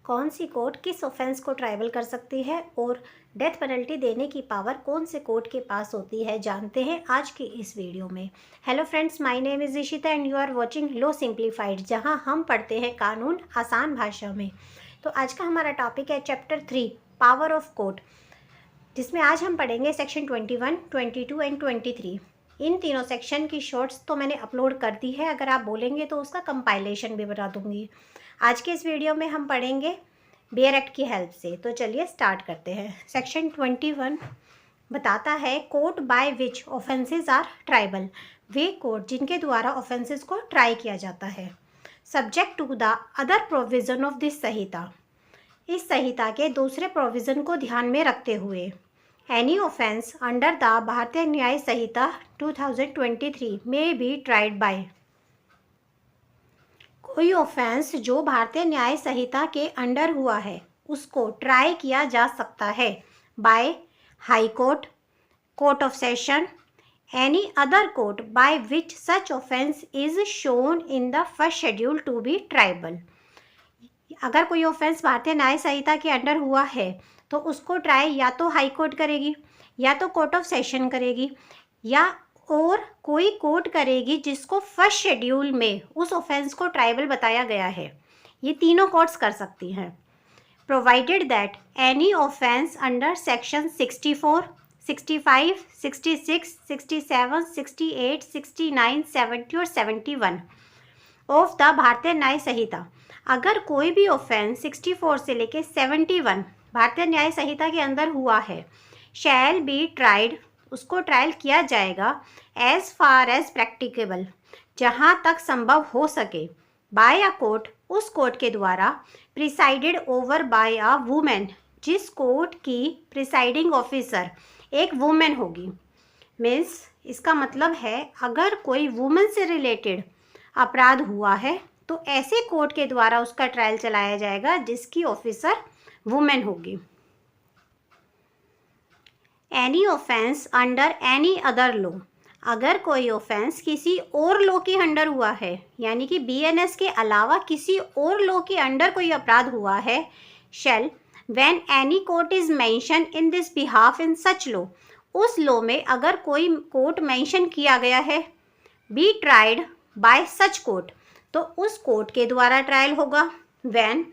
कौन सी कोर्ट किस ऑफेंस को ट्राइबल कर सकती है और डेथ पेनल्टी देने की पावर कौन से कोर्ट के पास होती है, जानते हैं आज की इस वीडियो में। Hello friends, my name is Ishita and you are watching law simplified, जहां हम पढ़ते हैं कानून आसान भाषा में। तो आज का हमारा टॉपिक है चैप्टर 3 पावर ऑफ कोर्ट, जिसमें आज हम पढ़ेंगे सेक्शन 21, 22 एंड 23। इन तीनों सेक्शन की शॉर्ट्स तो मैंने अपलोड कर दी है, अगर आप बोलेंगे तो उसका कंपाइलेशन भी बता दूंगी। आज के इस वीडियो में हम पढ़ेंगे बेयर एक्ट की हेल्प से। तो चलिए स्टार्ट करते हैं। सेक्शन 21 बताता है court by which offences are triable, they court जिनके द्वारा ऑफेंसेस को ट्राई किया जाता है, subject to the other provision of this Sanhita, इस संहिता के दूसरे प्रोविज़न को ध्यान में रखते हुए। एनी ऑफेंस अंडर द भारतीय न्याय संहिता 2023 में बी ट्राइड बाय, कोई ऑफेंस जो भारतीय न्याय संहिता के अंडर हुआ है उसको ट्राई किया जा सकता है by high court, court of session, any other court by which such offence is shown in the first schedule to be triable. अगर कोई ऑफेंस भारतीय न्याय संहिता के अंडर हुआ है तो उसको ट्राई या तो हाई कोर्ट करेगी, या तो कोर्ट ऑफ सेशन करेगी, या और कोई कोर्ट करेगी जिसको फर्स्ट शेड्यूल में उस ऑफेंस को ट्राइबल बताया गया है। ये तीनों कोर्ट्स कर सकती हैं, provided that any offence under section 64, 65, 66, 67, 68, 69, 70 और 71 ऑफ द भारतीय न्याय संहिता। अगर कोई भी ऑफेंस 64 से लेके 71 भारतीय न्याय संहिता के अंदर हुआ है, शैल बी ट्राइड, उसको ट्रायल किया जाएगा एज फार एज प्रैक्टिकेबल, जहाँ तक संभव हो सके, बाय अ कोर्ट, उस कोर्ट के द्वारा, presided over by a women, जिस कोर्ट की प्रिसाइडिंग ऑफिसर एक वुमेन होगी। मीन्स इसका मतलब है अगर कोई वुमेन से रिलेटेड अपराध हुआ है तो ऐसे कोर्ट के द्वारा उसका ट्रायल चलाया जाएगा जिसकी ऑफिसर वुमेन होगी। Any offence under any other law, अगर कोई ऑफेंस किसी और लॉ के अंडर हुआ है, यानी कि बीएनएस के अलावा किसी और लॉ के अंडर कोई अपराध हुआ है, shall when any court is mention in this behalf in such law, उस लॉ में अगर कोई कोर्ट मेंशन किया गया है, be tried by such court, तो उस कोर्ट के द्वारा ट्रायल होगा। When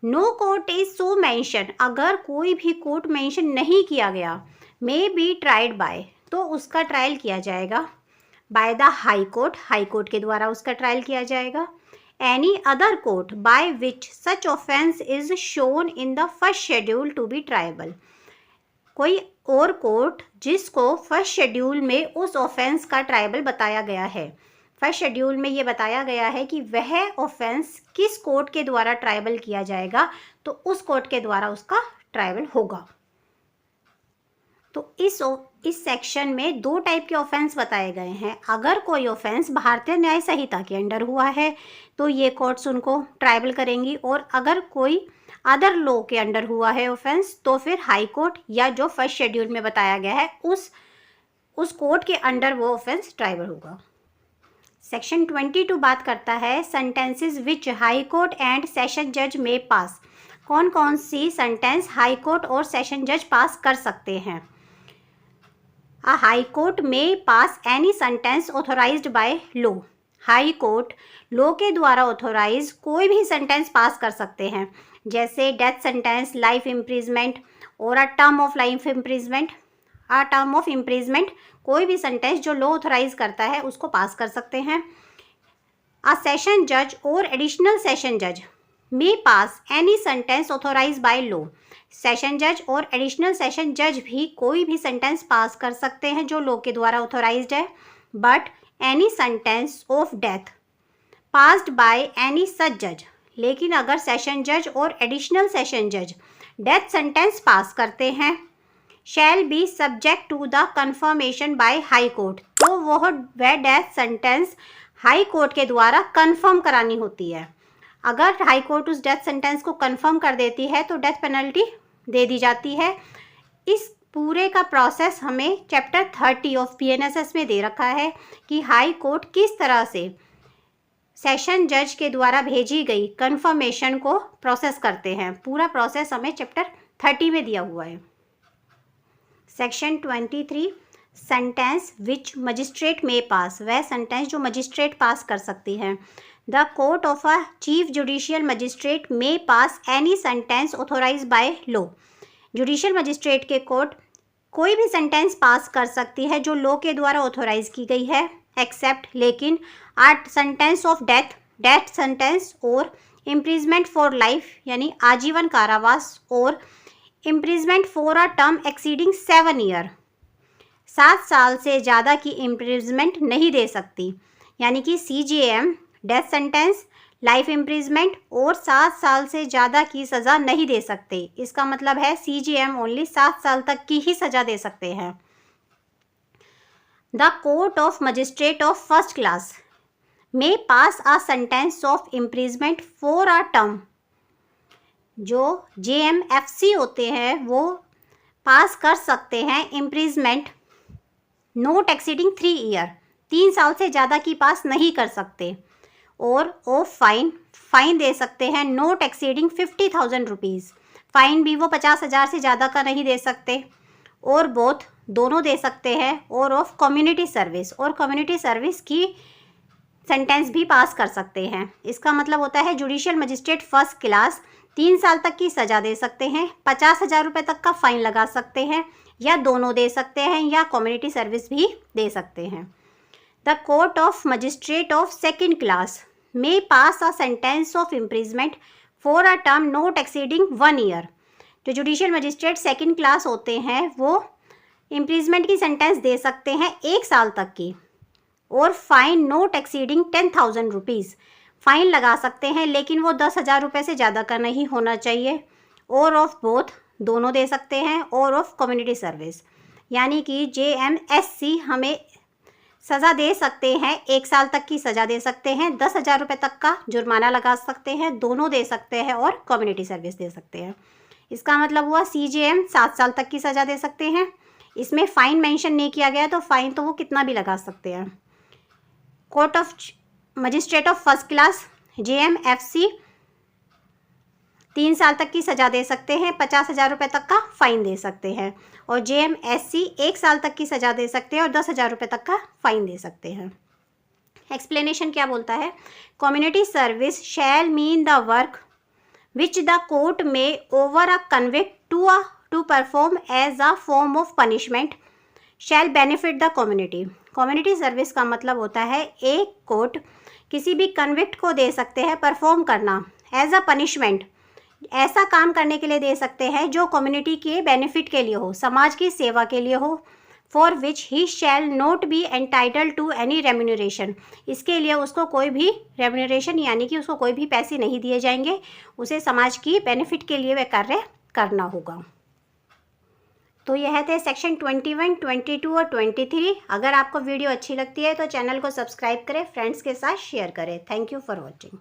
no court is so mention, अगर कोई भी कोर्ट मेंशन नहीं किया गया, मे बी ट्राइड बाय, तो उसका ट्रायल किया जाएगा by the high court, high court के द्वारा उसका ट्रायल किया जाएगा। Any other court by which such offence is shown in the first schedule to be triable, कोई और कोर्ट जिसको फर्स्ट शेड्यूल में उस ऑफेंस का ट्राइबल बताया गया है। फर्स्ट शेड्यूल में ये बताया गया है कि वह ऑफेंस किस कोर्ट के द्वारा ट्राइबल किया जाएगा, तो उस कोर्ट के द्वारा उसका ट्राइबल होगा। तो इस सेक्शन में दो टाइप के ऑफेंस बताए गए हैं। अगर कोई ऑफेंस भारतीय न्याय संहिता के अंडर हुआ है तो ये कोर्ट्स उनको ट्राइबल करेंगी, और अगर कोई अदर लॉ के अंडर हुआ है ऑफेंस तो फिर हाई कोर्ट या जो फर्स्ट शेड्यूल में बताया गया है उस कोर्ट के अंडर वो ऑफेंस ट्राइबल होगा। सेक्शन 22 बात करता है sentences which high court and session जज में पास, कौन कौन सी सेंटेंस हाई कोर्ट और सेशन जज पास कर सकते हैं। A high court may pass any sentence authorised by law, high court law के द्वारा ऑथोराइज कोई भी सेंटेंस पास कर सकते हैं, जैसे डेथ सेंटेंस, लाइफ इम्प्रिजमेंट और a term of life imprisonment. A term of imprisonment कोई भी सेंटेंस जो लॉ ऑथराइज करता है उसको पास कर सकते हैं। अ सेशन जज और एडिशनल सेशन जज may pass any sentence authorise by law, session जज और एडिशनल सेशन जज भी कोई भी सेंटेंस पास कर सकते हैं जो लॉ के द्वारा ऑथोराइज्ड है। But any sentence of death passed by any such जज, लेकिन अगर सेशन जज और एडिशनल सेशन जज डेथ सेंटेंस पास करते हैं, shall be subject to the confirmation by high court, तो वह डेथ सेंटेंस हाई कोर्ट के द्वारा कन्फर्म करानी होती है। अगर हाई कोर्ट उस डेथ सेंटेंस को कन्फर्म कर देती है तो डेथ पेनल्टी दे दी जाती है। इस पूरे का प्रोसेस हमें चैप्टर 30 ऑफ बीएनएसएस में दे रखा है कि हाई कोर्ट किस तरह से सेशन जज के द्वारा भेजी गई कंफर्मेशन को प्रोसेस करते हैं। पूरा प्रोसेस हमें चैप्टर 30 में दिया हुआ है। Section 23 sentence which magistrate may पास, वह सेंटेंस जो मजिस्ट्रेट पास कर सकती है। The court of a chief judicial magistrate may pass any sentence authorise by law. Judicial magistrate के कोर्ट कोई भी सेंटेंस पास कर सकती है जो लॉ के द्वारा ऑथोराइज की गई है, एक्सेप्ट लेकिन art sentence of death, death sentence और इम्प्रिजमेंट फॉर लाइफ यानी आजीवन कारावास और imprisonment for a term exceeding 7 year, 7 साल से ज़्यादा की इम्प्रिजमेंट नहीं दे सकती। यानी कि CJM death sentence, life imprisonment और 7 साल से ज़्यादा की सज़ा नहीं दे सकते। इसका मतलब है CJM ओनली 7 साल तक की ही सज़ा दे सकते हैं। The court of magistrate of first class may pass a sentence of imprisonment for a term. जो JMFC होते हैं वो पास कर सकते हैं इम्प्रिजमेंट नोट एक्सीडिंग 3 ईयर, 3 साल से ज़्यादा की पास नहीं कर सकते। और ऑफ फाइन, फाइन दे सकते हैं नोट एक्सीडिंग 50,000 रुपीज़, फाइन भी वो 50,000 से ज़्यादा का नहीं दे सकते। और बोथ, दोनों दे सकते हैं। और ऑफ कम्युनिटी सर्विस, और कम्युनिटी सर्विस की सेंटेंस भी पास कर सकते हैं। इसका मतलब होता है जुडिशियल मजिस्ट्रेट फर्स्ट क्लास 3 साल तक की सज़ा दे सकते हैं, 50,000 रुपये तक का फ़ाइन लगा सकते हैं, या दोनों दे सकते हैं, या कम्युनिटी सर्विस भी दे सकते हैं। The court of magistrate of second class may pass a sentence of imprisonment for a term not exceeding 1 year. जो जुडिशियल मजिस्ट्रेट सेकेंड क्लास होते हैं वो इम्प्रिजमेंट की सेंटेंस दे सकते हैं 1 साल तक की। और fine note exceeding 10,000 rupees, fine लगा सकते हैं लेकिन वो 10,000 रुपये से ज़्यादा का नहीं होना चाहिए। और ऑफ बोथ, दोनों दे सकते हैं। और ऑफ कम्युनिटी सर्विस, यानी कि JMSC हमें सज़ा दे सकते हैं, 1 साल तक की सज़ा दे सकते हैं, 10,000 रुपये तक का जुर्माना लगा सकते हैं, दोनों दे सकते हैं और कम्युनिटी सर्विस दे सकते हैं। इसका मतलब हुआ CJM 7 साल तक की सज़ा दे सकते हैं। इसमें फ़ाइन मेंशन नहीं किया गया तो फ़ाइन तो वो कितना भी लगा सकते हैं। Court of magistrate of first class JMFC 3 साल तक की सज़ा दे सकते हैं, 50,000 रुपये तक का फ़ाइन दे सकते हैं। और JMSC 1 साल तक की सज़ा दे सकते हैं और 10,000 रुपये तक का फ़ाइन दे सकते हैं। एक्सप्लेनेशन क्या बोलता है? Community service shall mean the work which the court may ओवर a convict to perform as a form of punishment shall benefit the community. Community service का मतलब होता है एक कोर्ट किसी भी कन्विक्ट को दे सकते हैं परफॉर्म करना एज अ पनिशमेंट, ऐसा काम करने के लिए दे सकते हैं जो कम्युनिटी के बेनिफिट के लिए हो, समाज की सेवा के लिए हो। For which he shall not be entitle to any remuneration, इसके लिए उसको कोई भी रेम्यूनरेशन यानी कि उसको कोई भी पैसे नहीं दिए जाएंगे, उसे समाज की बेनिफिट के लिए वह कार्य करना होगा। तो यह थे सेक्शन 21, 22 और 23। अगर आपको वीडियो अच्छी लगती है तो चैनल को सब्सक्राइब करें, फ्रेंड्स के साथ शेयर करें। Thank you for watching.